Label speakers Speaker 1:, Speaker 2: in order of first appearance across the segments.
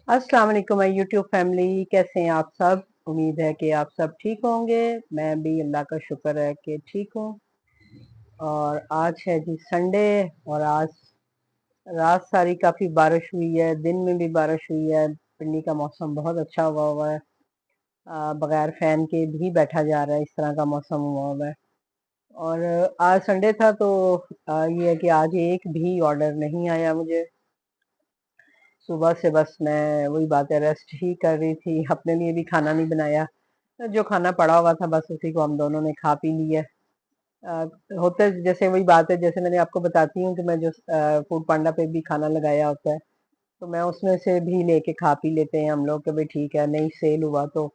Speaker 1: अस्सलाम वालेकुम my YouTube family, कैसे हैं आप सब। उम्मीद है कि आप सब ठीक होंगे। मैं भी अल्लाह का शुक्र है कि ठीक हूँ। और आज है जी संडे, और आज रात सारी काफ़ी बारिश हुई है, दिन में भी बारिश हुई है। पिंडी का मौसम बहुत अच्छा हुआ है। बगैर फैन के भी बैठा जा रहा है, इस तरह का मौसम हुआ है। और आज संडे था तो ये है कि आज एक भी ऑर्डर नहीं आया मुझे। सुबह से बस मैं वही बात है, रेस्ट ही कर रही थी, अपने लिए भी खाना नहीं बनाया। जो खाना पड़ा हुआ था बस उसी को हम दोनों ने खा पी लिया। अ, होता है जैसे वही बात है, जैसे मैंने आपको बताती हूँ कि मैं जो फूड पांडा पे भी खाना लगाया होता है, तो मैं उसमें से भी लेके खा पी लेते हैं हम लोग कि भाई ठीक है, नहीं सेल हुआ तो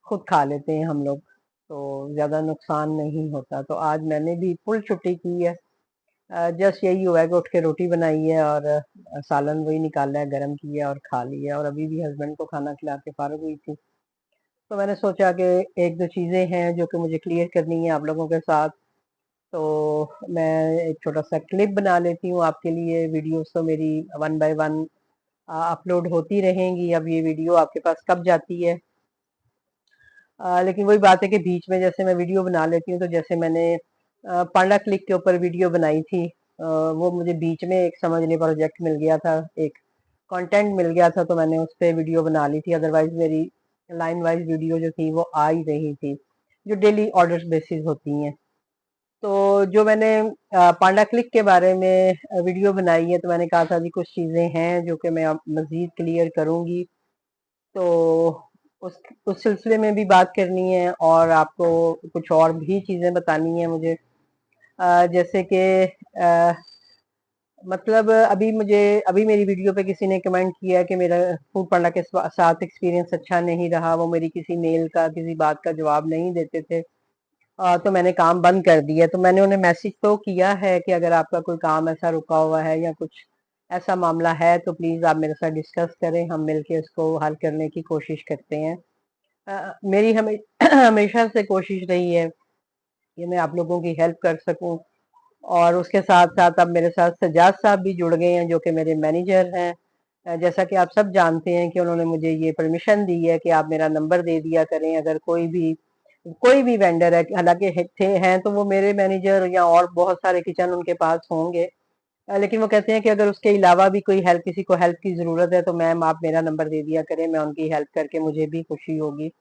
Speaker 1: खुद खा लेते हैं हम लोग, तो ज़्यादा नुकसान नहीं होता। तो आज मैंने भी फुल छुट्टी की है। जस्ट यही हुआ है कि उठ के रोटी बनाई है और सालन वही निकाला है, गरम किया और खा लिया, और अभी भी हस्बैंड को खाना खिला के फारिग हुई थी। तो मैंने सोचा कि एक दो चीज़ें हैं जो कि मुझे क्लियर करनी है आप लोगों के साथ। तो मैं एक छोटा सा क्लिप बना लेती हूँ आपके लिए। वीडियोस तो मेरी वन बाय वन अपलोड होती रहेंगी। अब ये वीडियो आपके पास कब जाती है, लेकिन वही बात है कि बीच में जैसे मैं वीडियो बना लेती हूँ, तो जैसे मैंने पांडा क्लिक के ऊपर वीडियो बनाई थी, वो मुझे बीच में एक समझ लें प्रोजेक्ट मिल गया था, एक कंटेंट मिल गया था, तो मैंने उस पर वीडियो बना ली थी। अदरवाइज मेरी लाइन वाइज वीडियो जो थी वो आ ही रही थी, जो डेली ऑर्डर बेसिस होती हैं। तो जो मैंने पांडा क्लिक के बारे में वीडियो बनाई है, तो मैंने कहा था जी कुछ चीज़ें हैं जो कि मैं अब मज़ीद क्लियर करूँगी। तो उस सिलसिले में भी बात करनी है, और आपको कुछ और भी चीज़ें बतानी है मुझे। जैसे कि अ, मतलब अभी मेरी वीडियो पे किसी ने कमेंट किया कि मेरा फूड पांडा के साथ एक्सपीरियंस अच्छा नहीं रहा, वो मेरी किसी मेल का किसी बात का जवाब नहीं देते थे। तो मैंने काम बंद कर दिया। तो मैंने उन्हें मैसेज तो किया है कि अगर आपका कोई काम ऐसा रुका हुआ है या कुछ ऐसा मामला है तो प्लीज़ आप मेरे साथ डिस्कस करें, हम मिलके उसको हल करने की कोशिश करते हैं। मेरी हमें हमेशा से कोशिश रही है कि मैं आप लोगों की हेल्प कर सकूं। और उसके साथ साथ अब मेरे साथ सज्जाद साहब भी जुड़ गए हैं जो कि मेरे मैनेजर हैं। जैसा कि आप सब जानते हैं कि उन्होंने मुझे ये परमिशन दी है कि आप मेरा नंबर दे दिया करें, अगर कोई भी वेंडर है, हालांकि थे हैं तो वो मेरे मैनेजर या और बहुत सारे किचन उनके पास होंगे। लेकिन वो कहते हैं कि अगर उसके अलावा भी कोई हेल्प, किसी को हेल्प की ज़रूरत है तो मैम आप मेरा नंबर दे दिया करें, मैं उनकी हेल्प करके मुझे भी खुशी होगी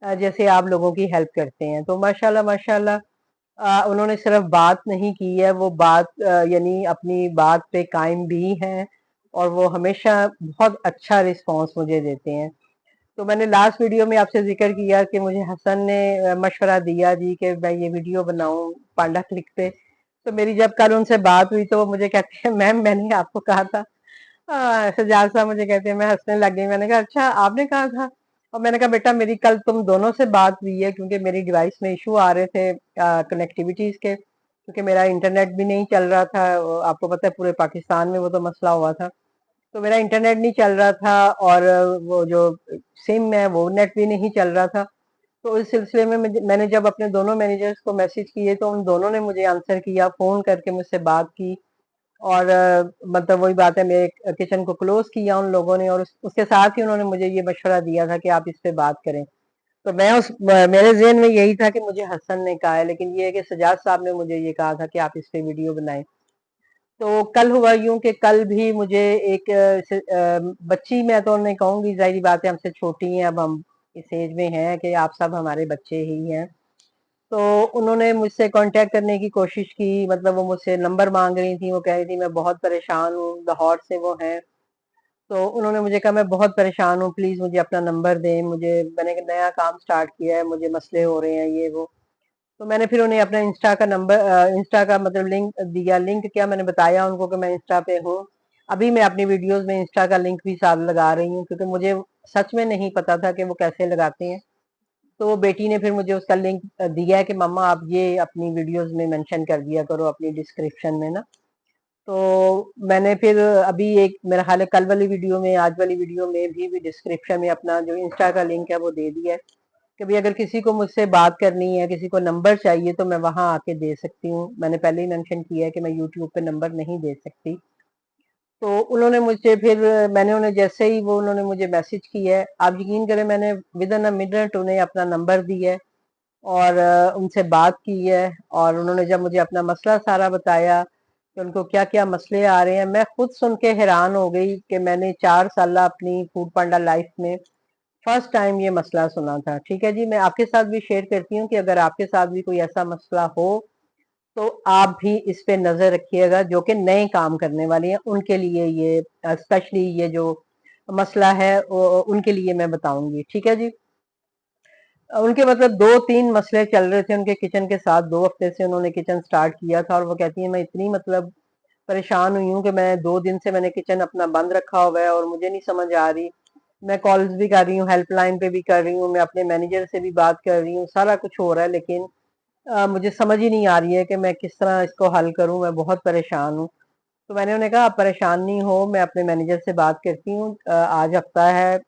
Speaker 1: जैसे आप लोगों की हेल्प करते हैं। तो माशाल्लाह माशाल्लाह उन्होंने सिर्फ बात नहीं की है, वो बात यानी अपनी बात पे कायम भी हैं, और वो हमेशा बहुत अच्छा रिस्पांस मुझे देते हैं। तो मैंने लास्ट वीडियो में आपसे जिक्र किया कि मुझे हसन ने मशवरा दिया जी कि मैं ये वीडियो बनाऊं पांडा क्लिक पे। तो मेरी जब कल उनसे बात हुई तो वो मुझे कहते हैं मैम मैंने आपको कहा था। सजाद साहब मुझे कहते हैं, मैं हंसने लग गई। मैंने कहा अच्छा आपने कहा था। और मैंने कहा बेटा मेरी कल तुम दोनों से बात हुई है, क्योंकि मेरी डिवाइस में इशू आ रहे थे कनेक्टिविटीज के, क्योंकि मेरा इंटरनेट भी नहीं चल रहा था। आपको पता है पूरे पाकिस्तान में वो तो मसला हुआ था, तो मेरा इंटरनेट नहीं चल रहा था, और वो जो सिम है वो नेट भी नहीं चल रहा था। तो इस सिलसिले में मैंने जब अपने दोनों मैनेजर्स को मैसेज किए तो उन दोनों ने मुझे आंसर किया, फोन करके मुझसे बात की। और मतलब वही बात है, मेरे किचन को क्लोज किया उन लोगों ने, और उसके साथ ही उन्होंने मुझे ये मशवरा दिया था कि आप इस पे बात करें। तो मैं मेरे ज़हन में यही था कि मुझे हसन ने कहा है, लेकिन ये है कि सजाद साहब ने मुझे ये कहा था कि आप इस पे वीडियो बनाएं। तो कल हुआ यूं कि कल भी मुझे एक बच्ची, मैं तो नहीं कहूंगी, जाहिर बात है हमसे छोटी हैं, अब हम इस एज में हैं कि आप सब हमारे बच्चे ही हैं। तो उन्होंने मुझसे कांटेक्ट करने की कोशिश की, मतलब वो मुझसे नंबर मांग रही थी, वो कह रही थी मैं बहुत परेशान हूँ, लाहौर से वो हैं। तो उन्होंने मुझे कहा मैं बहुत परेशान हूँ, प्लीज मुझे अपना नंबर दें, मैंने एक नया काम स्टार्ट किया है, मुझे मसले हो रहे हैं ये वो। तो मैंने फिर उन्हें अपना इंस्टा का मतलब लिंक दिया। लिंक क्या, मैंने बताया उनको कि मैं इंस्टा पे हूँ। अभी मैं अपनी वीडियोस में इंस्टा का लिंक भी साथ लगा रही हूँ, क्योंकि मुझे सच में नहीं पता था कि वो कैसे लगाते हैं। तो वो बेटी ने फिर मुझे उसका लिंक दिया है कि मम्मा आप ये अपनी वीडियोस में मेंशन कर दिया करो अपनी डिस्क्रिप्शन में ना। तो मैंने फिर अभी एक मेरा हाल है कल वाली वीडियो में, आज वाली वीडियो में भी डिस्क्रिप्शन में अपना जो इंस्टा का लिंक है वो दे दिया है कि भाई अगर किसी को मुझसे बात करनी है, किसी को नंबर चाहिए, तो मैं वहां आके दे सकती हूँ। मैंने पहले ही मेंशन किया है कि मैं यूट्यूब पे नंबर नहीं दे सकती। तो उन्होंने मुझे फिर मैंने उन्हें जैसे ही वो उन्होंने मुझे मैसेज किया है, आप यकीन करें मैंने विद इन अ मिनट उन्हें अपना नंबर दिया है और उनसे बात की है। और उन्होंने जब मुझे अपना मसला सारा बताया कि उनको क्या क्या मसले आ रहे हैं, मैं खुद सुन के हैरान हो गई कि मैंने 4 साल अपनी फूड पांडा लाइफ में फर्स्ट टाइम ये मसला सुना था। ठीक है जी, मैं आपके साथ भी शेयर करती हूँ कि अगर आपके साथ भी कोई ऐसा मसला हो तो आप भी इस पे नजर रखिएगा। जो कि नए काम करने वाले हैं उनके लिए ये स्पेशली ये जो मसला है उनके लिए मैं बताऊंगी। ठीक है जी। उनके मतलब 2-3 मसले चल रहे थे उनके किचन के साथ। 2 हफ्ते से उन्होंने किचन स्टार्ट किया था और वो कहती है मैं इतनी मतलब परेशान हुई हूँ कि मैं 2 दिन से मैंने किचन अपना बंद रखा हुआ है और मुझे नहीं समझ आ रही। मैं कॉल्स भी कर रही हूँ, हेल्पलाइन पे भी कर रही हूँ, मैं अपने मैनेजर से भी बात कर रही हूँ, सारा कुछ हो रहा है, लेकिन मुझे समझ ही नहीं आ रही है कि मैं किस तरह इसको हल करूँ। मैं बहुत परेशान हूँ। तो मैंने उन्हें कहा आप परेशान नहीं हो, मैं अपने मैनेजर से बात करती हूँ। आज हफ्ता है,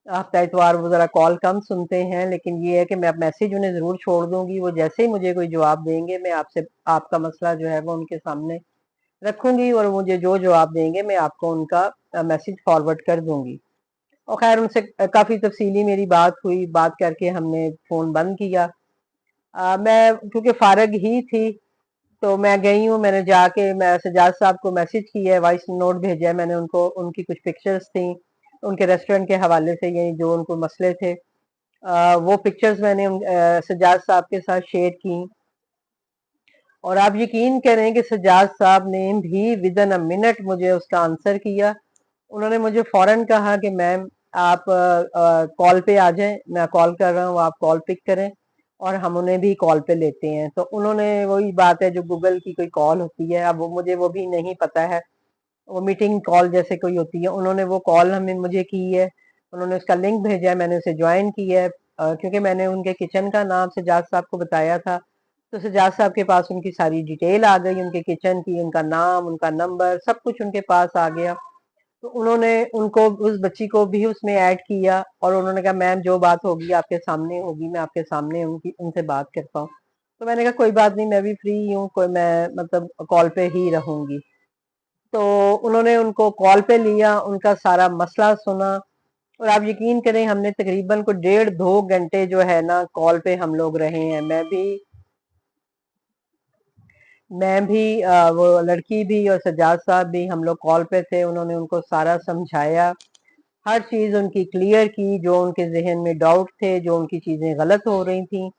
Speaker 1: हफ्ता इतवार वो जरा कॉल कम सुनते हैं, लेकिन ये है कि मैं मैसेज उन्हें जरूर छोड़ दूंगी। वो जैसे ही मुझे कोई जवाब देंगे मैं आपसे आपका मसला जो है वो उनके सामने रखूंगी और मुझे जो जवाब देंगे मैं आपको उनका मैसेज फॉरवर्ड कर दूंगी। और खैर उनसे काफी तफसीली मेरी बात हुई, बात करके हमने फोन बंद किया। मैं क्योंकि फारग ही थी तो मैं गई हूँ, मैंने जाके मैं सजाद साहब को मैसेज किया है, वॉइस नोट भेजा है मैंने उनको। उनकी कुछ पिक्चर्स थी उनके रेस्टोरेंट के हवाले से, ये जो उनको मसले थे वो पिक्चर्स मैंने सजाद साहब के साथ शेयर की। और आप यकीन करें कि सजाद साहब ने भी विद इन अ मिनट मुझे उसका आंसर किया। उन्होंने मुझे फौरन कहा कि मैम आप कॉल पे आ जाएं, मैं कॉल कर रहा हूँ, आप कॉल पिक करें। और हम उन्हें भी कॉल पे लेते हैं। तो उन्होंने वही बात है जो गूगल की कोई कॉल होती है, अब वो मुझे वो भी नहीं पता है, वो मीटिंग कॉल जैसे कोई होती है, उन्होंने वो कॉल हमें मुझे की है। उन्होंने उसका लिंक भेजा है, मैंने उसे ज्वाइन किया है। क्योंकि मैंने उनके किचन का नाम सजाद साहब को बताया था, तो सजाद साहब के पास उनकी सारी डिटेल आ गई, उनके किचन की, उनका नाम, उनका नंबर, सब कुछ उनके पास आ गया। तो उन्होंने उनको उस बच्ची को भी उसमें ऐड किया और उन्होंने कहा मैम जो बात होगी आपके सामने होगी, मैं आपके सामने उनकी उनसे बात करता हूँ। तो मैंने कहा कोई बात नहीं, मैं भी फ्री हूँ, कोई मैं मतलब कॉल पे ही रहूंगी। तो उन्होंने उनको कॉल पे लिया, उनका सारा मसला सुना। और आप यकीन करें हमने तकरीबन को 1.5-2 घंटे जो है ना कॉल पे हम लोग रहे हैं। मैं भी वो लड़की भी और सजाद साहब भी हम लोग कॉल पे थे। उन्होंने उनको सारा समझाया, हर चीज उनकी क्लियर की, जो उनके जहन में डाउट थे, जो उनकी चीजें गलत हो रही थी,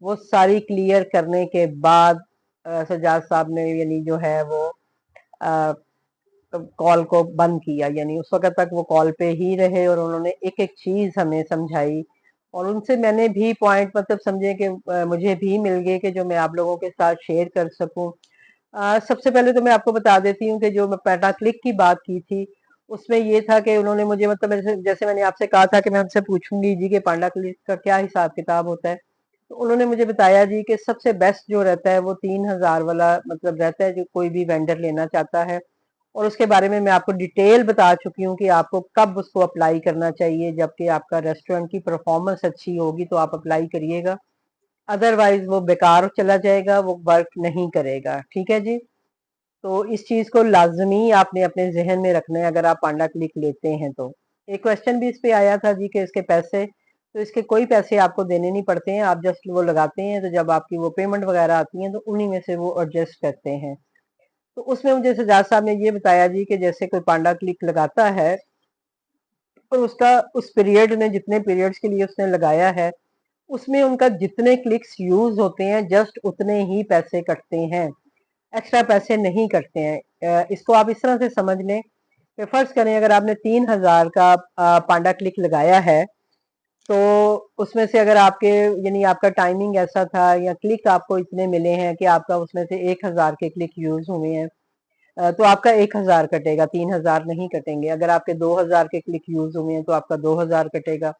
Speaker 1: वो सारी क्लियर करने के बाद सजाद साहब ने यानी जो है वो कॉल को बंद किया। यानी उस वक्त तक वो कॉल पे ही रहे और उन्होंने एक एक चीज हमें समझाई। और उनसे मैंने भी पॉइंट मतलब समझे कि मुझे भी मिल गए कि जो मैं आप लोगों के साथ शेयर कर सकूं। सबसे पहले तो मैं आपको बता देती हूँ कि जो मैं पेटा क्लिक की बात की थी उसमें ये था कि उन्होंने मुझे मतलब जैसे मैंने आपसे कहा था कि मैं उनसे पूछूंगी जी कि पांडा क्लिक का क्या हिसाब किताब होता है। तो उन्होंने मुझे बताया जी कि सबसे बेस्ट जो रहता है वो 3,000 वाला मतलब रहता है, जो कोई भी वेंडर लेना चाहता है। और उसके बारे में मैं आपको डिटेल बता चुकी हूँ कि आपको कब उसको अप्लाई करना चाहिए। जबकि आपका रेस्टोरेंट की परफॉर्मेंस अच्छी होगी तो आप अप्लाई करिएगा, अदरवाइज वो बेकार चला जाएगा, वो वर्क नहीं करेगा। ठीक है जी। तो इस चीज को लाजमी आपने अपने जहन में रखना है अगर आप पांडा क्लिक लेते हैं तो। एक क्वेश्चन भी इस पे आया था जी कि इसके पैसे, तो इसके कोई पैसे आपको देने नहीं पड़ते हैं, आप जस्ट वो लगाते हैं तो जब आपकी वो पेमेंट वगैरह आती है तो उन्हीं में से वो एडजस्ट करते हैं। तो उसमें मुझे सजाद साहब ने ये बताया जी कि जैसे कोई पांडा क्लिक लगाता है और उसका उस पीरियड में जितने पीरियड्स के लिए उसने लगाया है उसमें उनका जितने क्लिक्स यूज होते हैं जस्ट उतने ही पैसे कटते हैं, एक्स्ट्रा पैसे नहीं कटते हैं। इसको आप इस तरह से समझ लें कि फर्ज करें अगर आपने 3,000 का पांडा क्लिक लगाया है, तो उसमें से अगर आपके यानी आपका टाइमिंग ऐसा था या क्लिक आपको इतने मिले हैं कि आपका उसमें से 1,000 के क्लिक यूज हुए हैं, तो आपका 1,000 कटेगा, 3,000 नहीं कटेंगे। अगर आपके 2,000 के क्लिक यूज हुए हैं तो आपका 2,000 कटेगा।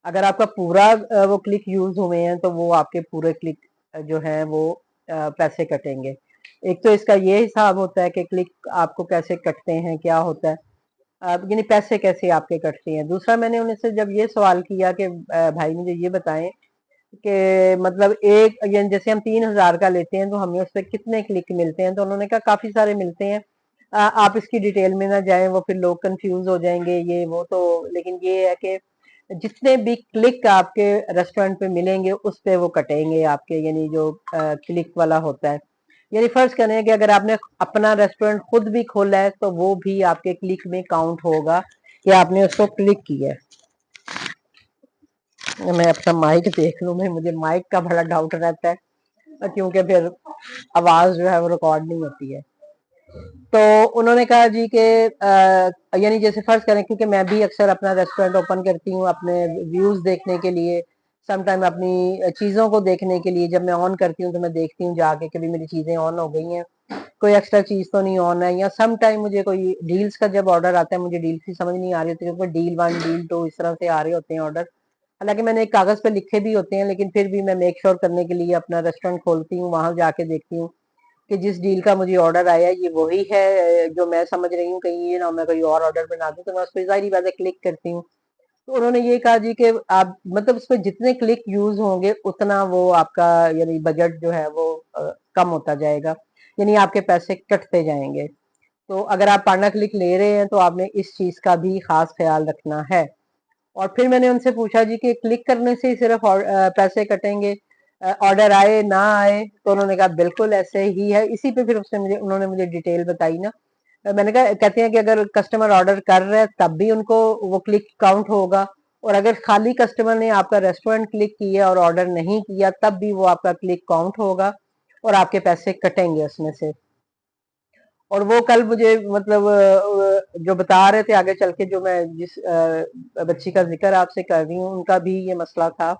Speaker 1: अगर आपका पूरा वो क्लिक यूज हुए हैं तो वो आपके पूरे क्लिक जो है वो पैसे कटेंगे। एक तो इसका ये हिसाब होता है कि क्लिक आपको कैसे कटते हैं, क्या होता है, यानी पैसे कैसे आपके कटते हैं। दूसरा मैंने उनसे जब ये सवाल किया कि भाई मुझे ये बताएं कि मतलब एक यानी जैसे हम 3,000 का लेते हैं तो हमें उस पर कितने क्लिक मिलते हैं, तो उन्होंने कहा काफी सारे मिलते हैं। आप इसकी डिटेल में ना जाएं, वो फिर लोग कंफ्यूज हो जाएंगे ये वो। तो लेकिन ये है कि जितने भी क्लिक आपके रेस्टोरेंट पे मिलेंगे उस पे वो कटेंगे आपके, यानी जो क्लिक वाला होता है। यानी फर्ज करें कि अगर आपने अपना रेस्टोरेंट खुद भी खोला है तो वो भी आपके क्लिक में काउंट होगा कि आपने उसको क्लिक किया है। मैं अपना माइक देख लूं, मैं मुझे माइक का बड़ा डाउट रहता है क्योंकि फिर आवाज जो है वो रिकॉर्ड नहीं होती है। तो उन्होंने कहा जी कि यानी जैसे फर्ज करें, क्योंकि मैं भी अक्सर अपना रेस्टोरेंट ओपन करती हूँ अपने व्यूज देखने के लिए, समटाइम अपनी चीजों को देखने के लिए। जब मैं ऑन करती हूँ तो मैं देखती हूँ जाके कि भी मेरी चीजें ऑन हो गई हैं, कोई एक्स्ट्रा चीज तो नहीं ऑन है। या सम टाइम मुझे कोई डील्स का जब ऑर्डर आता है, मुझे डील्स की समझ नहीं आ रही होती क्योंकि डील 1 डील 2 इस तरह से आ रहे होते हैं ऑर्डर। हालांकि मैंने एक कागज पे लिखे भी होते हैं, लेकिन फिर भी मैं मेक श्योर करने के लिए अपना रेस्टोरेंट खोलती हूँ, वहां जाके देखती हूँ कि जिस डील का मुझे ऑर्डर आया ये वही है जो मैं समझ रही हूँ, कहीं ये ना मैं कोई और ऑर्डर बना दूं। तो मैं उस पर जाहिर बात है क्लिक करती हूँ। तो उन्होंने ये कहा जी कि आप मतलब उस पर जितने क्लिक यूज होंगे उतना वो आपका यानी बजट जो है वो कम होता जाएगा, यानी आपके पैसे कटते जाएंगे। तो अगर आप पार्टनर क्लिक ले रहे हैं तो आपने इस चीज का भी खास ख्याल रखना है। और फिर मैंने उनसे पूछा जी कि क्लिक करने से ही सिर्फ पैसे कटेंगे, ऑर्डर आए ना आए? तो उन्होंने कहा बिल्कुल ऐसे ही है। इसी पे फिर उसने मुझे उन्होंने मुझे डिटेल बताई ना। मैंने कहा, कहते हैं कि अगर कस्टमर ऑर्डर कर रहे हैं तब भी उनको वो क्लिक काउंट होगा, और अगर खाली कस्टमर ने आपका रेस्टोरेंट क्लिक किया और ऑर्डर नहीं किया तब भी वो आपका क्लिक काउंट होगा और आपके पैसे कटेंगे उसमें से। और वो कल मुझे मतलब जो बता रहे थे आगे चल के, जो मैं जिस बच्ची का जिक्र आपसे कर रही हूँ उनका भी ये मसला था,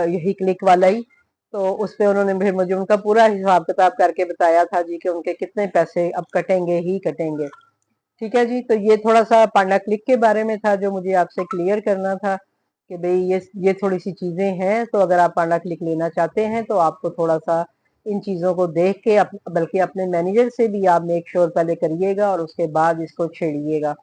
Speaker 1: यही क्लिक वाला ही। तो उस पे उन्होंने फिर मुझे उनका पूरा हिसाब किताब करके बताया था जी कि उनके कितने पैसे अब कटेंगे ही कटेंगे। ठीक है जी, तो ये थोड़ा सा पांडा क्लिक के बारे में था जो मुझे आपसे क्लियर करना था कि भाई ये थोड़ी सी चीजें हैं। तो अगर आप पांडा क्लिक लेना चाहते हैं तो आपको थोड़ा सा इन चीजों को देख के बल्कि अपने मैनेजर से भी आप मेक श्योर पहले करिएगा और उसके बाद इसको छेड़िएगा।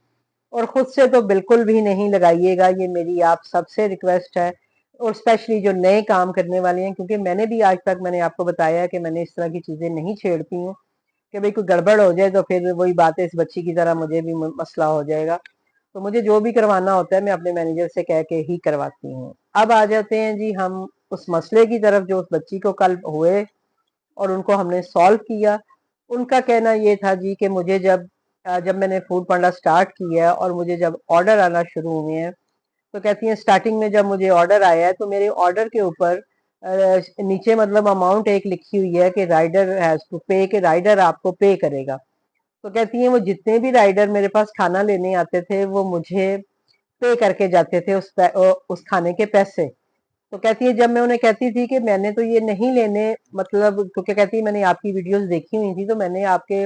Speaker 1: और खुद से तो बिल्कुल भी नहीं लगाइएगा, ये मेरी आप सबसे रिक्वेस्ट है। और स्पेशली जो नए काम करने वाले हैं, क्योंकि मैंने भी आज तक मैंने आपको बताया है कि मैंने इस तरह की चीजें नहीं छेड़ती हूँ कि भाई कोई गड़बड़ हो जाए तो फिर वही बात है इस बच्ची की तरह मुझे भी मसला हो जाएगा। तो मुझे जो भी करवाना होता है मैं अपने मैनेजर से कह के ही करवाती हूँ। अब आ जाते हैं जी हम उस मसले की तरफ जो उस बच्ची को कल हुए और उनको हमने सॉल्व किया। उनका कहना ये था जी कि मुझे जब मैंने फूड पांडा स्टार्ट किया और मुझे जब ऑर्डर आना शुरू हुए हैं, तो कहती हैं स्टार्टिंग में जब मुझे ऑर्डर आया है तो मेरे ऑर्डर के ऊपर नीचे मतलब अमाउंट एक लिखी हुई है कि राइडर हैज टू पे, कि राइडर आपको पे करेगा। तो कहती हैं वो जितने भी राइडर मेरे पास खाना लेने आते थे वो मुझे पे करके जाते थे उस खाने के पैसे। तो कहती है जब मैं उन्हें कहती थी कि मैंने तो ये नहीं लेने, मतलब क्योंकि कहती है मैंने आपकी वीडियोस देखी हुई थी तो मैंने आपके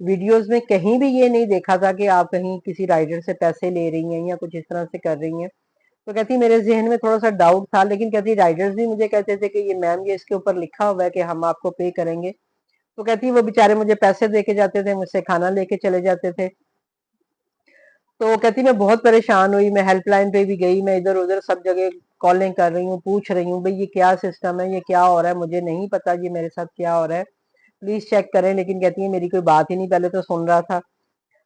Speaker 1: वीडियोस में कहीं भी ये नहीं देखा था कि आप कहीं किसी राइडर से पैसे ले रही हैं या कुछ इस तरह से कर रही हैं। तो कहती मेरे जहन में थोड़ा सा डाउट था, लेकिन कहती राइडर्स भी मुझे कहते थे कि ये मैम ये इसके ऊपर लिखा हुआ है कि हम आपको पे करेंगे। तो कहती वो बेचारे मुझे पैसे दे के जाते थे, मुझसे खाना लेके चले जाते थे। तो कहती मैं बहुत परेशान हुई, मैं हेल्पलाइन पे भी गई, मैं इधर उधर सब जगह कॉलिंग कर रही हूँ, पूछ रही हूँ भाई ये क्या सिस्टम है, ये क्या हो रहा है, मुझे नहीं पता ये मेरे साथ क्या हो रहा है, प्लीज चेक करें। लेकिन कहती है मेरी कोई बात ही नहीं, पहले तो सुन रहा था।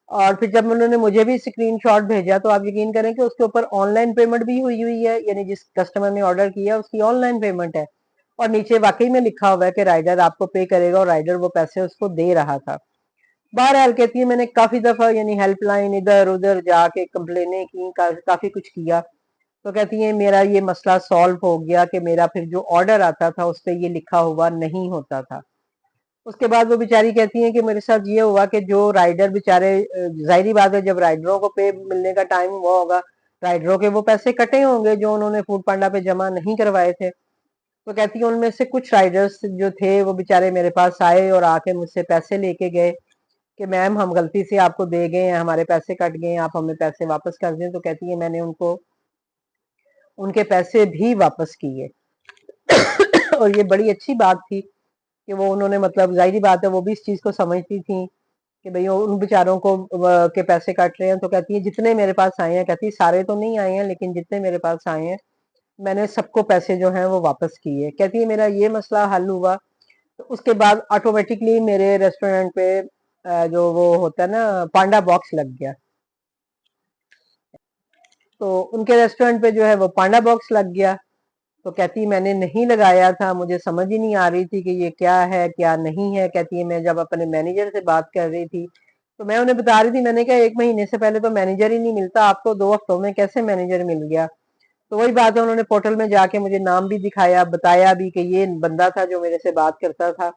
Speaker 1: और फिर जब उन्होंने मुझे भी स्क्रीनशॉट भेजा तो आप यकीन करें कि उसके ऊपर ऑनलाइन पेमेंट भी हुई हुई है, यानी जिस कस्टमर ने ऑर्डर किया उसकी ऑनलाइन पेमेंट है। और नीचे वाकई में लिखा हुआ है कि राइडर आपको पे करेगा और राइडर वो पैसे उसको दे रहा था। बहरहाल कहती है मैंने काफी दफा यानी हेल्पलाइन इधर उधर जाके कंप्लेनें की, काफी कुछ किया। तो कहती है मेरा ये मसला सॉल्व हो गया कि मेरा फिर जो ऑर्डर आता था उस पर ये लिखा हुआ नहीं होता था। उसके बाद वो बेचारी कहती है कि मेरे साथ ये हुआ कि जो राइडर बेचारे, जाहिर बात है जब राइडरों को पे मिलने का टाइम हुआ होगा, राइडरों के वो पैसे कटे होंगे जो उन्होंने फूड पांडा पे जमा नहीं करवाए थे। तो कहती है उनमें से कुछ राइडर्स जो थे वो बेचारे मेरे पास आए और आके मुझसे पैसे लेके गए कि मैम हम गलती से आपको दे गए हैं, हमारे पैसे कट गए हैं, आप हमें पैसे वापस कर दें। तो कहती है मैंने उनको उनके पैसे भी वापस किए। और ये बड़ी अच्छी बात थी कि वो उन्होंने मतलब जाहिर बात है वो भी इस चीज को समझती थी कि भाई उन बेचारों को के पैसे कट रहे हैं। तो कहती है जितने मेरे पास आए हैं, कहती है सारे तो नहीं आए हैं लेकिन जितने मेरे पास आए हैं मैंने सबको पैसे जो हैं वो वापस किए। कहती है मेरा ये मसला हल हुआ तो उसके बाद ऑटोमेटिकली मेरे रेस्टोरेंट पे जो वो होता है ना पांडा बॉक्स लग गया। तो उनके रेस्टोरेंट पे जो है वो पांडा बॉक्स लग गया। तो कहती मैंने नहीं लगाया था, मुझे समझ ही नहीं आ रही थी कि ये क्या है क्या नहीं है। कहती है मैं जब अपने मैनेजर से बात कर रही थी तो मैं उन्हें बता रही थी, मैंने कहा 1 महीने से पहले तो मैनेजर ही नहीं मिलता, आपको 2 हफ्तों में कैसे मैनेजर मिल गया। तो वही बात है, उन्होंने पोर्टल में जाके मुझे नाम भी दिखाया, बताया भी कि ये बंदा था जो मेरे से बात करता था,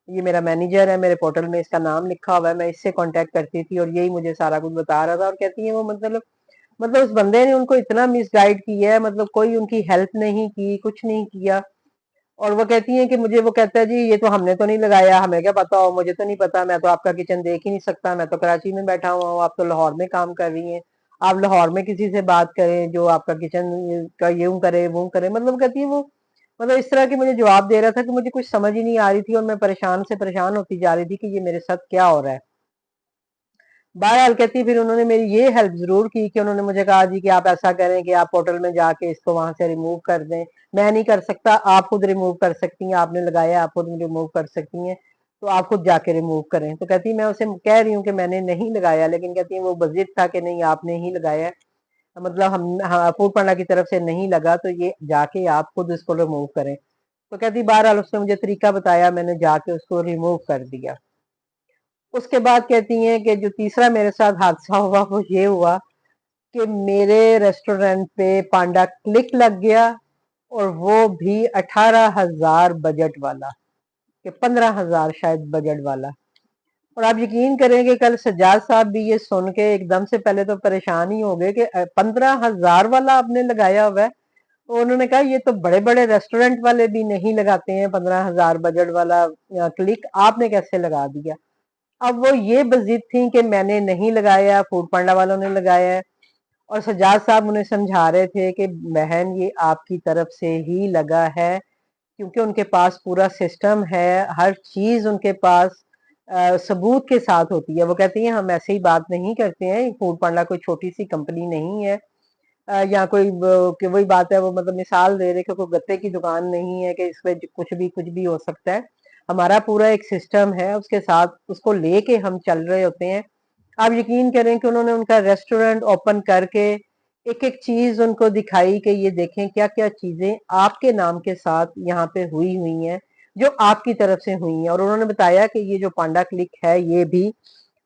Speaker 1: ये मेरा मैनेजर है, मेरे पोर्टल में इसका नाम लिखा हुआ है, मैं इससे कांटेक्ट करती थी और यही मुझे सारा कुछ बता रहा था। और कहती है वो मतलब उस बंदे ने उनको इतना मिसगाइड किया है, मतलब कोई उनकी हेल्प नहीं की, कुछ नहीं किया। और वो कहती है कि मुझे, वो कहता है जी ये तो हमने तो नहीं लगाया, हमें क्या पता हो, मुझे तो नहीं पता, मैं तो आपका किचन देख ही नहीं सकता, मैं तो कराची में बैठा हुआ हूँ, आप तो लाहौर में काम कर रही हैं, आप लाहौर में किसी से बात करें जो आपका किचन का यूं करे वो करे। मतलब कहती है वो, मतलब इस तरह की मुझे जवाब दे रहा था कि मुझे कुछ समझ ही नहीं आ रही थी और मैं परेशान से परेशान होती जा रही थी कि ये मेरे साथ क्या हो रहा है। बहरहाल कहती है फिर उन्होंने मेरी ये हेल्प जरूर की कि उन्होंने मुझे कहा जी कि आप ऐसा करें कि आप पोर्टल में जाके इसको वहां से रिमूव कर दें, मैं नहीं कर सकता, आप खुद रिमूव कर सकती हैं, आपने लगाया आप खुद रिमूव कर सकती हैं, तो आप खुद जाके रिमूव करें। तो कहती है मैं उसे कह रही हूँ कि मैंने नहीं लगाया, लेकिन कहती है वो बजिद था कि नहीं आपने ही लगाया है, मतलब हम हाँ, फूड पांडा की तरफ से नहीं लगा, तो ये जाके आप खुद इसको रिमूव करें। तो कहती बहरहाल उसने मुझे तरीका बताया, मैंने जाके उसको रिमूव कर दिया। उसके बाद कहती हैं कि जो तीसरा मेरे साथ हादसा हुआ वो ये हुआ कि मेरे रेस्टोरेंट पे पांडा क्लिक लग गया, और वो भी 18,000 बजट वाला, कि 15,000 शायद बजट वाला। और आप यकीन करें कि कल सज्जाद साहब भी ये सुन के एकदम से पहले तो परेशान ही हो गए कि 15,000 वाला आपने लगाया हुआ है। तो उन्होंने कहा ये तो बड़े बड़े रेस्टोरेंट वाले भी नहीं लगाते हैं 15,000 बजट वाला क्लिक, आपने कैसे लगा दिया। अब वो ये बजिद थी कि मैंने नहीं लगाया, फूड पांडा वालों ने लगाया है। और सज्जाद साहब उन्हें समझा रहे थे कि बहन ये आपकी तरफ से ही लगा है, क्योंकि उनके पास पूरा सिस्टम है, हर चीज उनके पास सबूत के साथ होती है। वो कहती हैं हम ऐसे ही बात नहीं करते हैं, फूड पांडा कोई छोटी सी कंपनी नहीं है, या कोई कि वही बात है, वो मतलब मिसाल दे रहे कि कोई गत्ते की दुकान नहीं है कि इसमें कुछ भी हो सकता है। हमारा पूरा एक सिस्टम है, उसके साथ उसको लेके हम चल रहे होते हैं। आप यकीन करें कि उन्होंने उनका रेस्टोरेंट ओपन करके एक एक चीज उनको दिखाई कि ये देखें क्या क्या चीजें आपके नाम के साथ यहाँ पे हुई हुई हैं, जो आपकी तरफ से हुई हैं। और उन्होंने बताया कि ये जो पांडा क्लिक है ये भी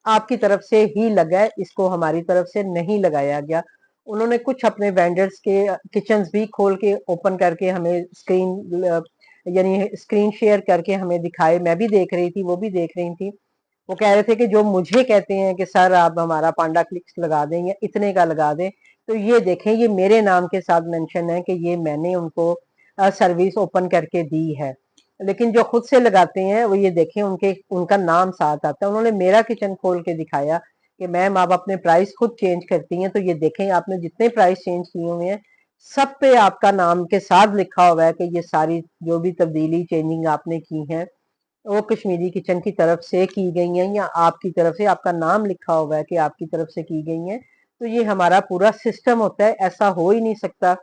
Speaker 1: आपकी तरफ से ही लगा है, इसको हमारी तरफ से नहीं लगाया गया। उन्होंने कुछ अपने वेंडर्स के किचन्स भी खोल के ओपन करके हमें स्क्रीन, यानी स्क्रीन शेयर करके हमें दिखाए, मैं भी देख रही थी, वो भी देख रही थी। वो कह रहे थे कि जो मुझे कहते हैं कि सर आप हमारा पांडा क्लिक्स लगा दें या इतने का लगा दें, तो ये देखें ये मेरे नाम के साथ मेंशन है कि ये मैंने उनको सर्विस ओपन करके दी है। लेकिन जो खुद से लगाते हैं वो ये देखें उनके उनका नाम साथ आता है। उन्होंने मेरा किचन खोल के दिखाया कि मैम आप अपने प्राइस खुद चेंज करती हैं, तो ये देखें आपने जितने प्राइस चेंज किए हुए हैं सब पे आपका नाम के साथ लिखा हुआ है कि ये सारी जो भी तब्दीली चेंजिंग आपने की है वो कश्मीरी किचन की तरफ से की गई हैं, या आपकी तरफ से आपका नाम लिखा हुआ है कि आपकी तरफ से की गई हैं। तो ये हमारा पूरा सिस्टम होता है, ऐसा हो ही नहीं सकता।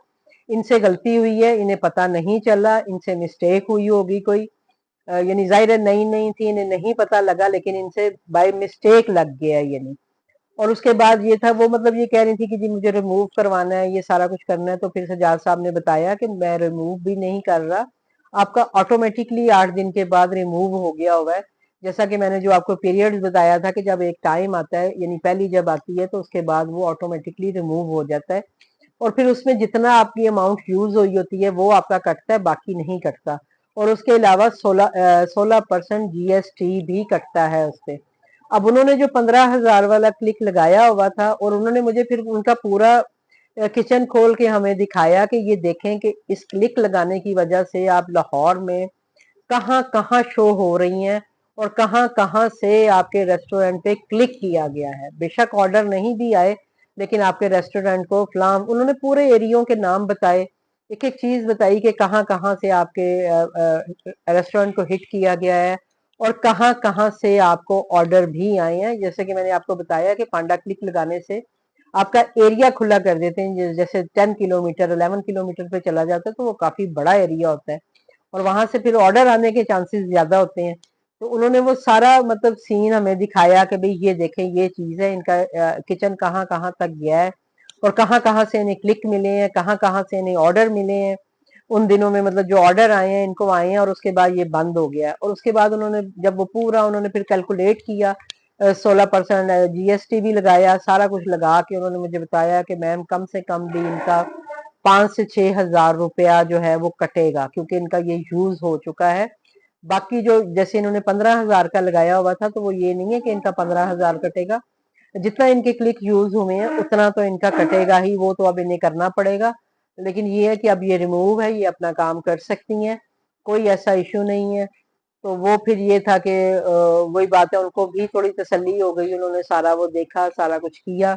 Speaker 1: इनसे गलती हुई है, इन्हें पता नहीं चला, इनसे मिस्टेक हुई होगी कोई, यानी जाहिर है नई नई थी, इन्हें नहीं पता लगा, लेकिन इनसे बाय मिस्टेक लग गया यानी। और उसके बाद ये था, वो मतलब ये कह रही थी कि जी मुझे रिमूव करवाना है, ये सारा कुछ करना है। तो फिर सज्जाद साहब ने बताया कि मैं रिमूव भी नहीं कर रहा, आपका ऑटोमेटिकली 8 दिन के बाद रिमूव हो गया हुआ है। जैसा कि मैंने जो आपको पीरियड बताया था कि जब एक टाइम आता है, यानी पहली जब आती है तो उसके बाद वो ऑटोमेटिकली रिमूव हो जाता है, और फिर उसमें जितना आपकी अमाउंट यूज हुई होती है वो आपका कटता है, बाकी नहीं कटता। और उसके अलावा 16% जीएसटी भी कटता है उससे। अब उन्होंने जो 15,000 वाला क्लिक लगाया हुआ था, और उन्होंने मुझे फिर उनका पूरा किचन खोल के हमें दिखाया कि ये देखें कि इस क्लिक लगाने की वजह से आप लाहौर में कहाँ कहाँ शो हो रही हैं, और कहाँ कहाँ से आपके रेस्टोरेंट पे क्लिक किया गया है। बेशक ऑर्डर नहीं भी आए, लेकिन आपके रेस्टोरेंट को फलां, उन्होंने पूरे एरियो के नाम बताए, एक एक चीज बताई कि कहाँ कहाँ से आपके रेस्टोरेंट को हिट किया गया है, और कहाँ कहाँ से आपको ऑर्डर भी आए हैं। जैसे कि मैंने आपको बताया कि पांडा क्लिक लगाने से आपका एरिया खुला कर देते हैं, जैसे 10 किलोमीटर 11 किलोमीटर पे चला जाता है तो वो काफी बड़ा एरिया होता है, और वहां से फिर ऑर्डर आने के चांसेस ज्यादा होते हैं। तो उन्होंने वो सारा मतलब सीन हमें दिखाया कि भाई ये देखें ये चीज है, इनका किचन कहाँ कहाँ तक गया है और कहाँ कहाँ से इन्हें क्लिक मिले हैं, कहाँ कहाँ से इन्हें ऑर्डर मिले हैं उन दिनों में, मतलब जो ऑर्डर आए हैं इनको आए हैं और उसके बाद ये बंद हो गया है। और उसके बाद उन्होंने जब वो पूरा उन्होंने फिर कैलकुलेट किया, 16% जीएसटी भी लगाया, सारा कुछ लगा के उन्होंने मुझे बताया कि मैम कम से कम भी इनका 5 से 6 हजार रुपया जो है वो कटेगा, क्योंकि इनका ये यूज हो चुका है। बाकी जो जैसे इन्होंने 15 हजार का लगाया हुआ था, तो वो ये नहीं है कि इनका 15 हजार कटेगा, जितना इनके क्लिक यूज हुए हैं उतना तो इनका कटेगा ही, वो तो अब इन्हें करना पड़ेगा। लेकिन ये है कि अब ये रिमूव है, ये अपना काम कर सकती हैं, कोई ऐसा इश्यू नहीं है। तो वो फिर ये था कि वही बात है, उनको भी थोड़ी तसल्ली हो गई, उन्होंने सारा वो देखा, सारा कुछ किया,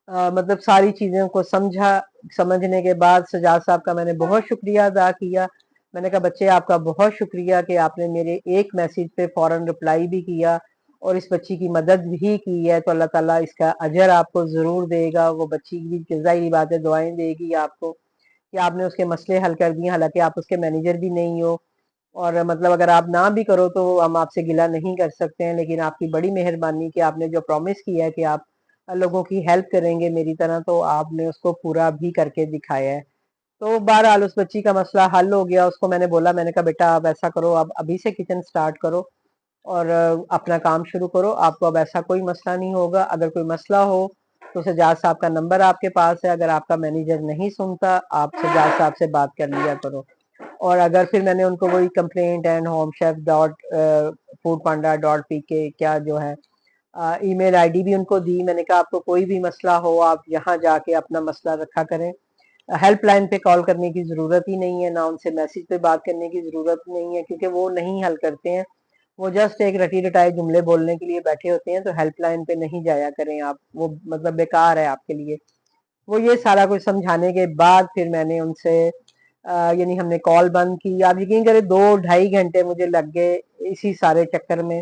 Speaker 1: मतलब सारी चीजों को समझा। समझने के बाद सजाद साहब का मैंने बहुत शुक्रिया अदा किया। मैंने कहा बच्चे आपका बहुत शुक्रिया कि आपने मेरे एक मैसेज पे फौरन रिप्लाई भी किया और इस बच्ची की मदद भी की है, तो अल्लाह ताला इसका अजर आपको जरूर देगा। वो बच्ची भी ज़ाहिर बात है दुआएं देगी आपको कि आपने उसके मसले हल कर दिए, हालांकि आप उसके मैनेजर भी नहीं हो। और मतलब अगर आप ना भी करो तो हम आपसे गिला नहीं कर सकते हैं, लेकिन आपकी बड़ी मेहरबानी कि आपने जो प्रॉमिस किया है कि आप लोगों की हेल्प करेंगे मेरी तरह, तो आपने उसको पूरा भी करके दिखाया है। तो बहरहाल उस बच्ची का मसला हल हो गया। उसको मैंने बोला, मैंने कहा बेटा आप ऐसा करो, आप अभी से किचन स्टार्ट करो और अपना काम शुरू करो, आपको अब ऐसा कोई मसला नहीं होगा। अगर कोई मसला हो तो सजाद साहब का नंबर आपके पास है, अगर आपका मैनेजर नहीं सुनता आप सजाद साहब से बात कर लिया करो। और अगर फिर मैंने उनको वही complaint and home shef dot Foodpanda dot P के क्या जो है ईमेल आईडी भी उनको दी। मैंने कहा आपको कोई भी मसला हो आप यहाँ जाके अपना मसला रखा करें, हेल्पलाइन पे कॉल करने की ज़रूरत ही नहीं है, ना उनसे मैसेज पे बात करने की ज़रूरत नहीं है, क्योंकि वो नहीं हल करते हैं। वो जस्ट एक रटी रटाए जुमले बोलने के लिए बैठे होते हैं। तो हेल्पलाइन पे नहीं जाया करें आप, वो मतलब बेकार है आपके लिए। वो ये सारा कुछ समझाने के बाद फिर मैंने उनसे यानी हमने कॉल बंद की। आप यकीन करें 2 ढाई घंटे मुझे लग गए इसी सारे चक्कर में।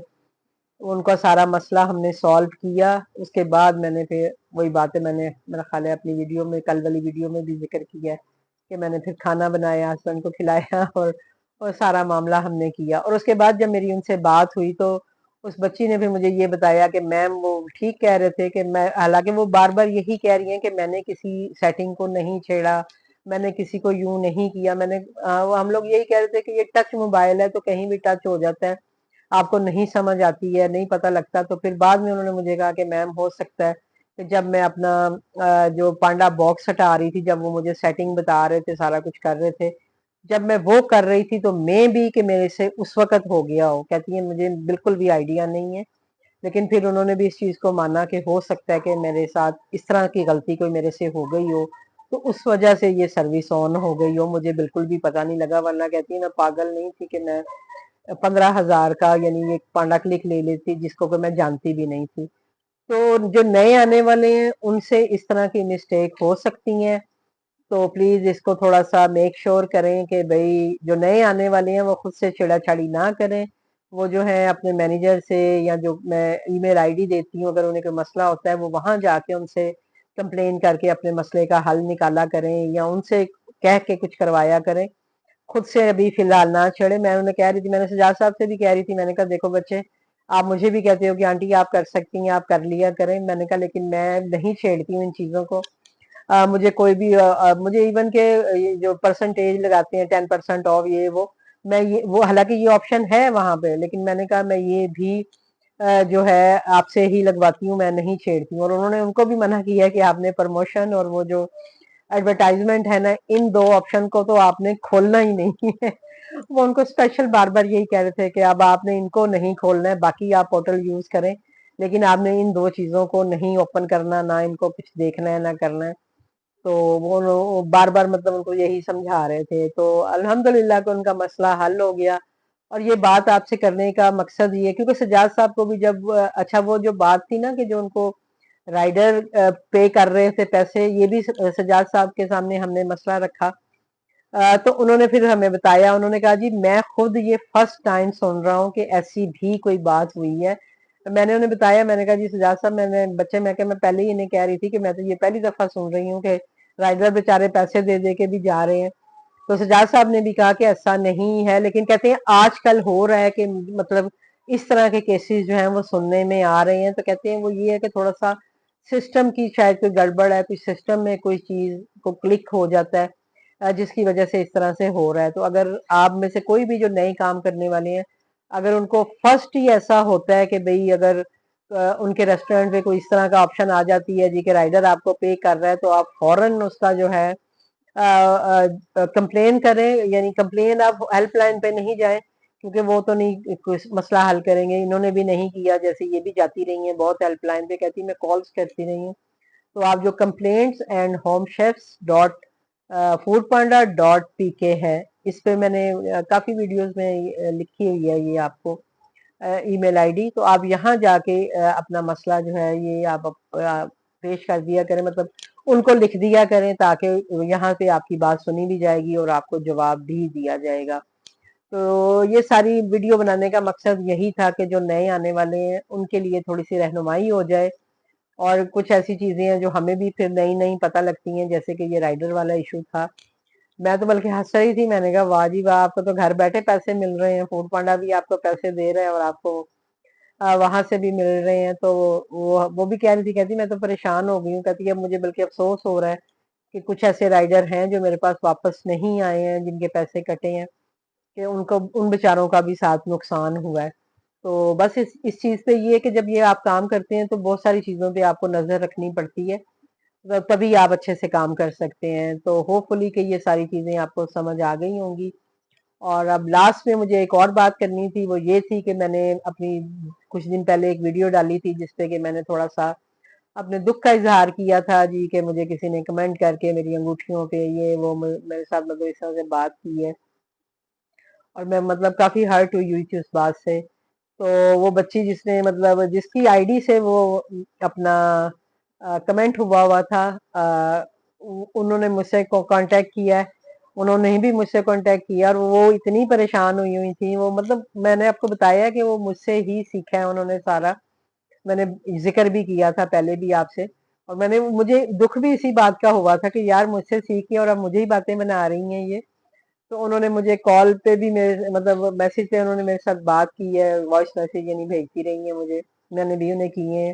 Speaker 1: उनका सारा मसला हमने सॉल्व किया। उसके बाद मैंने फिर वही बात है, मैंने मेरा ख्याल है अपनी वीडियो में, कल वाली वीडियो में भी जिक्र किया है कि मैंने फिर खाना बनाया, हस्बैंड को खिलाया और सारा मामला हमने किया। और उसके बाद जब मेरी उनसे बात हुई तो उस बच्ची ने भी मुझे ये बताया कि मैम वो ठीक कह रहे थे कि मैं, हालांकि वो बार बार यही कह रही हैं कि मैंने किसी सेटिंग को नहीं छेड़ा, मैंने किसी को यूं नहीं किया। मैंने हम लोग यही कह रहे थे कि ये टच मोबाइल है तो कहीं भी टच हो जाता है, आपको नहीं समझ आती है, नहीं पता लगता। तो फिर बाद में उन्होंने मुझे कहा कि मैम हो सकता है कि जब मैं अपना जो पांडा बॉक्स हटा रही थी, जब वो मुझे सेटिंग बता रहे थे, सारा कुछ कर रहे थे, जब मैं वो कर रही थी तो मैं भी कि मेरे से उस वक्त हो गया हो। कहती है मुझे बिल्कुल भी आइडिया नहीं है, लेकिन फिर उन्होंने भी इस चीज को माना कि हो सकता है कि मेरे साथ इस तरह की गलती कोई मेरे से हो गई हो, तो उस वजह से ये सर्विस ऑन हो गई हो, मुझे बिल्कुल भी पता नहीं लगा। वरना कहती है मैं पागल नहीं थी कि मैं 15 हजार का यानी एक पांडा क्लिक ले लेती जिसको कि मैं जानती भी नहीं थी। तो जो नए आने वाले हैं उनसे इस तरह की मिस्टेक हो सकती हैं, तो प्लीज इसको थोड़ा सा मेक श्योर करें कि भाई जो नए आने वाले हैं वो खुद से छेड़ाछाड़ी ना करें। वो जो है अपने मैनेजर से, या जो मैं ईमेल आईडी देती हूँ, अगर उन्हें कोई मसला होता है वो वहां जाके उनसे कंप्लेन करके अपने मसले का हल निकाला करें, या उनसे कह के कुछ करवाया करें, खुद से अभी फिलहाल ना छेड़े। मैं उन्हें कह रही थी, मैंने सजाद साहब से भी कह रही थी, मैंने कहा देखो बच्चे, आप मुझे भी कहते हो कि आंटी आप कर सकती हैं, आप कर लिया करें। मैंने कहा लेकिन मैं नहीं छेड़ती हूँ इन चीजों को। मुझे कोई भी मुझे इवन के ये जो परसेंटेज लगाते हैं 10% ऑफ ये वो, मैं ये वो हालांकि ये ऑप्शन है वहां पे, लेकिन मैंने कहा मैं ये भी जो है आपसे ही लगवाती हूँ, मैं नहीं छेड़ती हूँ। और उन्होंने उनको भी मना किया है कि आपने प्रमोशन और वो जो एडवर्टाइजमेंट है ना, इन दो ऑप्शन को तो आपने खोलना ही नहीं है। वो उनको स्पेशल बार बार यही कह रहे थे कि अब आपने इनको नहीं खोलना है, बाकी आप पोर्टल यूज करें, लेकिन आपने इन दो चीजों को नहीं ओपन करना, ना इनको कुछ देखना है ना करना है। तो वो बार बार मतलब उनको यही समझा रहे थे। तो अल्हम्दुलिल्लाह को उनका मसला हल हो गया। और ये बात आपसे करने का मकसद ये, क्योंकि सजाद साहब को भी जब अच्छा वो जो बात थी ना कि जो उनको राइडर पे कर रहे थे पैसे, ये भी सजाद साहब के सामने हमने मसला रखा। तो उन्होंने फिर हमें बताया, उन्होंने कहा जी मैं खुद ये फर्स्ट टाइम सुन रहा हूँ कि ऐसी भी कोई बात हुई है। मैंने उन्हें बताया, मैंने कहा जी सजाद साहब, मैंने बच्चे मैं क्या, मैं पहले ही इन्हें कह रही थी कि मैं तो ये पहली दफा सुन रही हूँ कि राइडर बेचारे पैसे दे दे के भी जा रहे हैं। तो सजाद साहब ने भी कहा कि ऐसा नहीं है, लेकिन कहते हैं आजकल हो रहा है कि मतलब इस तरह के केसेस जो हैं वो सुनने में आ रहे हैं। तो कहते हैं वो ये है कि थोड़ा सा सिस्टम की शायद कोई गड़बड़ है, कोई सिस्टम में कोई चीज को क्लिक हो जाता है, जिसकी वजह से इस तरह से हो रहा है। तो अगर आप में से कोई भी जो नए काम करने वाले हैं, अगर उनको फर्स्ट ही ऐसा होता है कि भाई अगर उनके रेस्टोरेंट पे कोई इस तरह का ऑप्शन आ जाती है जी कि राइडर आपको पे कर रहा है, तो आप फौरन उसका जो है कंप्लेन करें। यानी कंप्लेन आप हेल्पलाइन पे नहीं जाएं, क्योंकि वो तो नहीं कुछ मसला हल करेंगे, इन्होंने भी नहीं किया। जैसे ये भी जाती रही हैं बहुत हेल्पलाइन पे, कहती मैं कॉल्स करती रही हूँ। तो आप जो complaints and home chefs dot Foodpanda dot PK है, इस पे मैंने काफी वीडियोस में लिखी हुई है ये आपको ईमेल आईडी। तो आप यहाँ जाके अपना मसला जो है ये आप पेश कर दिया करें, मतलब उनको लिख दिया करें, ताकि यहाँ पे आपकी बात सुनी भी जाएगी और आपको जवाब भी दिया जाएगा। तो ये सारी वीडियो बनाने का मकसद यही था कि जो नए आने वाले हैं उनके लिए थोड़ी सी रहनुमाई हो जाए, और कुछ ऐसी चीजें हैं जो हमें भी फिर नई नई पता लगती हैं, जैसे कि ये राइडर वाला इशू था। मैं तो बल्कि हंस रही थी, मैंने कहा वाह जी वाह, आपको तो घर बैठे पैसे मिल रहे हैं, फूड पांडा भी आपको पैसे दे रहे हैं और आपको वहां से भी मिल रहे हैं। तो वो भी कह रही थी, कहती मैं तो परेशान हो गई हूँ, कहती अब मुझे बल्कि अफसोस हो रहा है कि कुछ ऐसे राइडर हैं जो मेरे पास वापस नहीं आए हैं, जिनके पैसे कटे हैं, कि उनको उन बेचारों का भी साथ नुकसान हुआ है। तो बस इस चीज पे ये है कि जब ये आप काम करते हैं तो बहुत सारी चीजों पे आपको नजर रखनी पड़ती है, तो तभी आप अच्छे से काम कर सकते हैं। तो होपफुली कि ये सारी चीजें आपको समझ आ गई होंगी। और अब लास्ट में मुझे एक और बात करनी थी, वो ये थी कि मैंने अपनी कुछ दिन पहले एक वीडियो डाली थी जिसपे कि मैंने थोड़ा सा अपने दुख का इजहार किया था जी, कि मुझे किसी ने कमेंट करके मेरी अंगूठियों पे ये वो मेरे साथ मतलब इस तरह से बात की है, और मैं मतलब काफी हर्ट हुई हुई थी उस बात से। तो वो बच्ची जिसने मतलब जिसकी आईडी से वो अपना कमेंट हुआ हुआ था, उन्होंने मुझसे कांटेक्ट किया है, उन्होंने भी मुझसे कांटेक्ट किया, और वो इतनी परेशान हुई हुई थी। वो मतलब मैंने आपको बताया कि वो मुझसे ही सीखा है उन्होंने सारा, मैंने जिक्र भी किया था पहले भी आपसे। और मुझे दुख भी इसी बात का हुआ था कि यार मुझसे सीख के और अब मुझे ही बातें बना रही हैं ये। तो उन्होंने मुझे कॉल पे भी मेरे मतलब मैसेज पे उन्होंने मेरे साथ बात की है, वॉइस मैसेज यानी भेजती रही है मुझे, मैंने भी उन्हें किए हैं।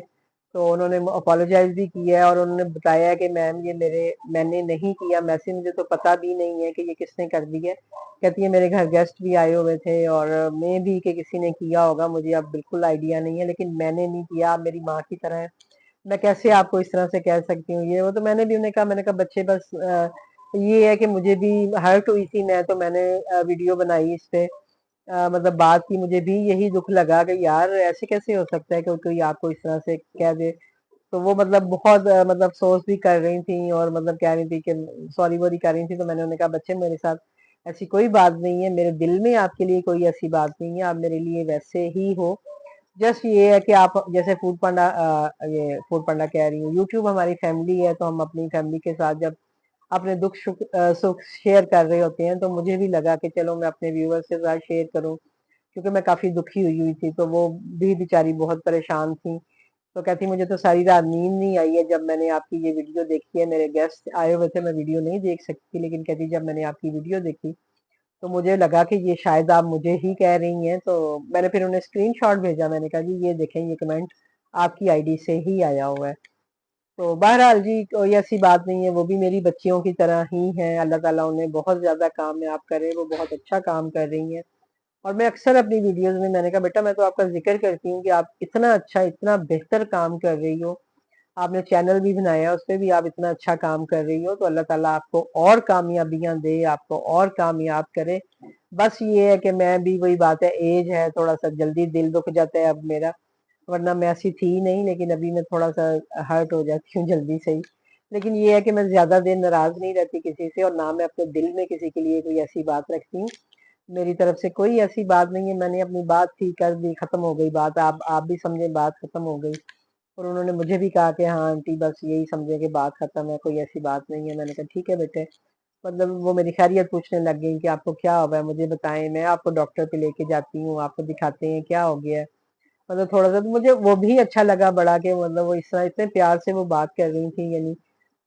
Speaker 1: तो उन्होंने अपोलोजाइज भी किया है, और उन्होंने बताया है कि मैम ये मैंने नहीं किया मैसेज, मुझे तो पता भी नहीं है कि ये किसने कर दी है। कहती है मेरे घर गेस्ट भी आए हुए थे, और मैं भी कि किसी ने किया होगा, मुझे अब बिल्कुल आइडिया नहीं है, लेकिन मैंने नहीं किया, आप मेरी माँ की तरह है, मैं कैसे आपको इस तरह से कह सकती हूँ ये वो। तो मैंने भी उन्हें कहा, मैंने कहा बच्चे बस ये है कि मुझे भी हर्ट हुई थी मैं, तो मैंने वीडियो बनाई इस पे, मतलब बात की, मुझे भी यही दुख लगा कि यार ऐसे कैसे हो सकता है कि कोई आपको इस तरह से कह दे। तो वो मतलब बहुत मतलब अफसोस भी कर रही थी, और मतलब कह रही थी कि सॉरी वॉरी कर रही थी। तो मैंने उन्हें कहा बच्चे मेरे साथ ऐसी कोई बात नहीं है, मेरे दिल में आपके लिए कोई ऐसी बात नहीं है, आप मेरे लिए वैसे ही हो। जस्ट ये है कि आप जैसे फूड पांडा ये फूड पांडा कह रही हूँ, यूट्यूब हमारी फैमिली है, तो हम अपनी फैमिली के साथ जब अपने सुख शेयर कर रहे होते हैं, तो मुझे भी लगा कि चलो मैं अपने व्यूअर्स के साथ शेयर करूं, क्योंकि मैं काफी दुखी हुई हुई थी। तो वो भी बेचारी बहुत परेशान थी। तो कहती मुझे तो सारी रात नींद नहीं आई है जब मैंने आपकी ये वीडियो देखी है, मेरे गेस्ट आए हुए थे, मैं वीडियो नहीं देख सकती थी, लेकिन कहती जब मैंने आपकी वीडियो देखी तो मुझे लगा कि ये शायद आप मुझे ही कह रही हैं। तो मैंने फिर उन्हें स्क्रीनशॉट भेजा, मैंने कहा जी ये देखें, ये कमेंट आपकी आईडी से ही आया हुआ है। तो बहरहाल जी कोई ऐसी बात नहीं है, वो भी मेरी बच्चियों की तरह ही हैं, अल्लाह ताला उन्हें बहुत ज्यादा कामयाब करे, वो बहुत अच्छा काम कर रही हैं। और मैं अक्सर अपनी वीडियोस में मैंने कहा बेटा मैं तो आपका जिक्र करती हूँ कि आप इतना अच्छा इतना बेहतर काम कर रही हो, आपने चैनल भी बनाया, उस पे भी आप इतना अच्छा काम कर रही हो, तो अल्लाह ताला आपको और कामयाबियां दे, आपको और कामयाब करे। बस ये है कि मैं भी वही बात है, एज है, थोड़ा सा जल्दी दिल दुख जाता है अब मेरा, वरना मैं ऐसी थी नहीं, लेकिन अभी मैं थोड़ा सा हर्ट हो जाती हूँ जल्दी से ही। लेकिन ये है कि मैं ज्यादा देर नाराज नहीं रहती किसी से, और ना मैं अपने दिल में किसी के लिए कोई ऐसी बात रखती हूँ। मेरी तरफ से कोई ऐसी बात नहीं है, मैंने अपनी बात थी कर दी, खत्म हो गई बात, आप भी समझे बात खत्म हो गई। और उन्होंने मुझे भी कहा कि हाँ आंटी बस यही समझे कि बात खत्म है, कोई ऐसी बात नहीं है। मैंने कहा ठीक है बेटे। मतलब वो मेरी खैरियत पूछने लग गई कि आपको क्या हुआ है, मुझे बताएं, मैं आपको डॉक्टर पे लेके जाती हूँ, आपको दिखाते हैं क्या हो गया है। मतलब थोड़ा सा तो मुझे वो भी अच्छा लगा बड़ा, कि मतलब वो इस तरह इतने प्यार से वो बात कर रही थी, यानी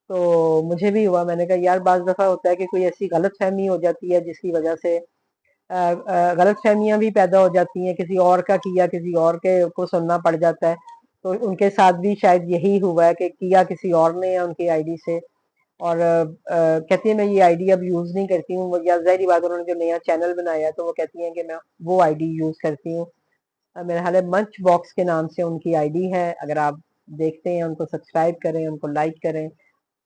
Speaker 1: तो मुझे भी हुआ, मैंने कहा यार बाज़ दफ़ा होता है कि कोई ऐसी गलतफ़हमी हो जाती है जिसकी वजह से गलतफ़हमियाँ भी पैदा हो जाती हैं, किसी और का किया किसी और के को सुनना पड़ जाता है। तो उनके साथ भी शायद यही हुआ है कि किया किसी और ने या उनकी आईडी से, और कहती है मैं ये आईडी अब यूज़ नहीं करती हूँ, या ज़ाहिर-सी बात है उन्होंने जो नया चैनल बनाया है तो वो कहती हैं कि मैं वो आईडी यूज़ करती हूँ। मेरा ख़्याल है मंच बॉक्स के नाम से उनकी आईडी है, अगर आप देखते हैं उनको सब्सक्राइब करें, उनको लाइक करें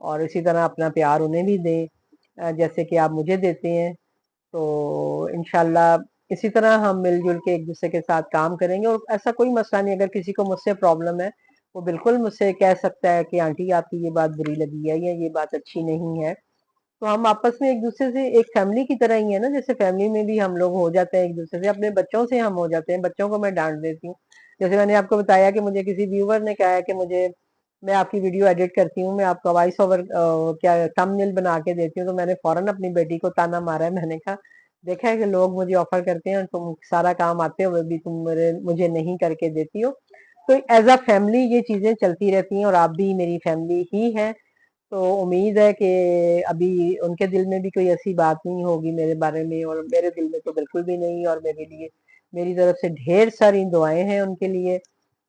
Speaker 1: और इसी तरह अपना प्यार उन्हें भी दें, जैसे कि आप मुझे देते हैं। तो इंशाल्लाह इसी तरह हम मिलजुल के एक दूसरे के साथ काम करेंगे, और ऐसा कोई मसला नहीं, अगर किसी को मुझसे प्रॉब्लम है वो बिल्कुल मुझसे कह सकता है कि आंटी आपकी ये बात बुरी लगी है या ये बात अच्छी नहीं है। तो हम आपस में एक दूसरे से एक फैमिली की तरह ही है ना, जैसे फैमिली में भी हम लोग हो जाते हैं एक दूसरे से, अपने बच्चों से हम हो जाते हैं, बच्चों को मैं डांट देती हूँ। जैसे मैंने आपको बताया कि मुझे किसी व्यूवर ने कहा है कि मुझे, मैं आपकी वीडियो एडिट करती हूँ, मैं आपका वॉइस ओवर क्या थंबनेल बना के देती हूँ, तो मैंने फौरन अपनी बेटी को ताना मारा है, मैंने कहा देखा है कि लोग मुझे ऑफर करते हैं, तुम सारा काम आते हुए भी तुम मेरे मुझे नहीं करके देती हो। तो एज अ फैमिली ये चीजें चलती रहती हैं, और आप भी मेरी फैमिली ही हैं। तो उम्मीद है कि अभी उनके दिल में भी कोई ऐसी बात नहीं होगी मेरे बारे में, और मेरे दिल में तो बिल्कुल भी नहीं, और मेरे लिए मेरी तरफ से ढेर सारी दुआएं हैं उनके लिए,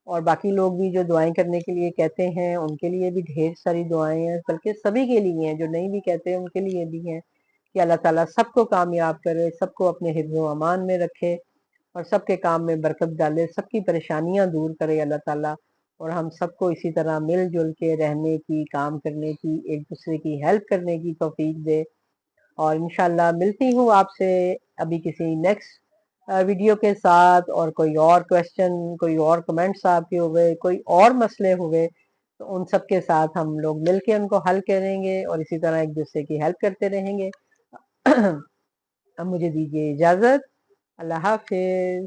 Speaker 1: और बाकी लोग भी जो दुआएं करने के लिए कहते हैं उनके लिए भी ढेर सारी दुआएं हैं, बल्कि सभी के लिए हैं, जो नहीं भी कहते हैं उनके लिए भी हैं कि अल्लाह ताला सबको कामयाब करे, सबको अपने हिफ्ज़ व अमान में रखे, और सबके काम में बरकत डाले, सबकी परेशानियां दूर करे अल्लाह ताला, और हम सबको इसी तरह मिलजुल के रहने की, काम करने की, एक दूसरे की हेल्प करने की तौफीक दे। और इंशाल्लाह मिलती हूँ आपसे अभी किसी नेक्स्ट वीडियो के साथ, और कोई और क्वेश्चन, कोई और कमेंट्स आपके हुए, कोई और मसले हुए, तो उन सब के साथ हम लोग मिलके उनको हल करेंगे, और इसी तरह एक दूसरे की हेल्प करते रहेंगे। अब मुझे दीजिए इजाज़त। अल्लाह हाफ़िज़।